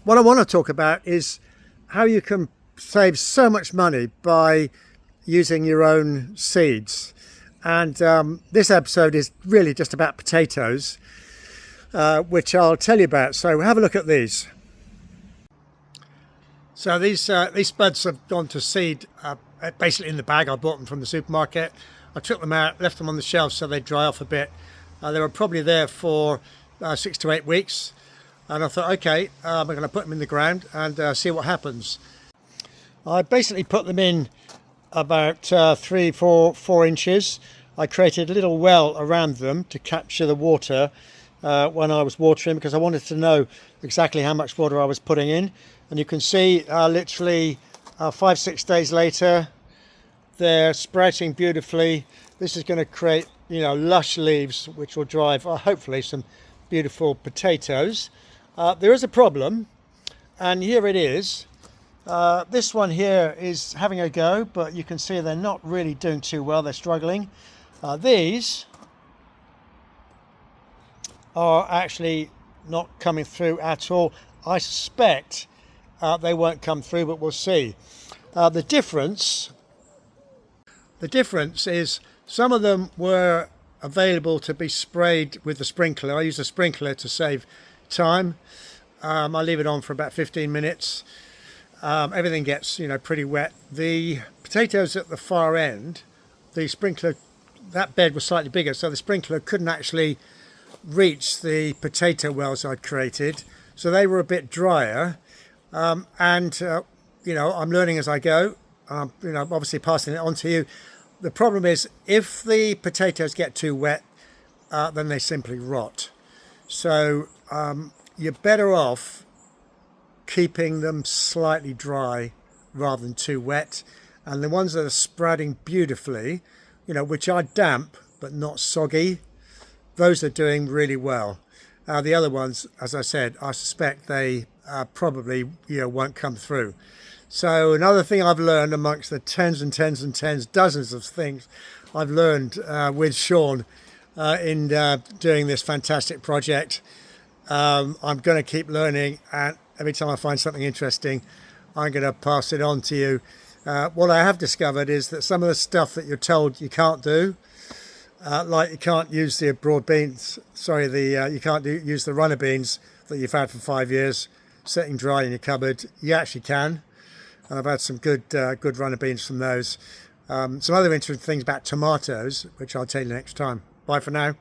What I want to talk about is how you can save so much money by using your own seeds. And this episode is really just about potatoes, which I'll tell you about. So have a look at these. So these spuds have gone to seed basically in the bag. I bought them from the supermarket. I took them out, left them on the shelf so they dry off a bit. They were probably there for 6 to 8 weeks. And I thought, okay, I'm going to put them in the ground and see what happens. I basically put them in about 4 inches. I created a little well around them to capture the water when I was watering, because I wanted to know exactly how much water I was putting in. And you can see literally 5-6 days later, they're sprouting beautifully. This is going to create, lush leaves, which will drive hopefully some beautiful potatoes. There is a problem, and here it is. This one here is having a go, but you can see they're not really doing too well. They're struggling. These are actually not coming through at all. I suspect they won't come through, but we'll see. The difference is some of them were available to be sprayed with the sprinkler. I use a sprinkler to save time. I leave it on for about 15 minutes. Everything gets pretty wet. The potatoes at the far end, the sprinkler, that bed was slightly bigger, so the sprinkler couldn't actually reach the potato wells I'd created, so they were a bit drier. I'm learning as I go. Obviously passing it on to you. The problem is, if the potatoes get too wet, then they simply rot. So you're better off keeping them slightly dry rather than too wet. And the ones that are sprouting beautifully, which are damp but not soggy, those are doing really well. The other ones, as I said, I suspect they probably won't come through. So another thing I've learned amongst the tens and tens and tens, dozens of things I've learned with Sean in doing this fantastic project. I'm going to keep learning, and every time I find something interesting, I'm going to pass it on to you. What I have discovered is that some of the stuff that you're told you can't do, like you can't use the broad beans, you can't use the runner beans that you've had for 5 years sitting dry in your cupboard. You actually can. And I've had some good runner beans from those. Some other interesting things about tomatoes, which I'll tell you next time. Bye for now.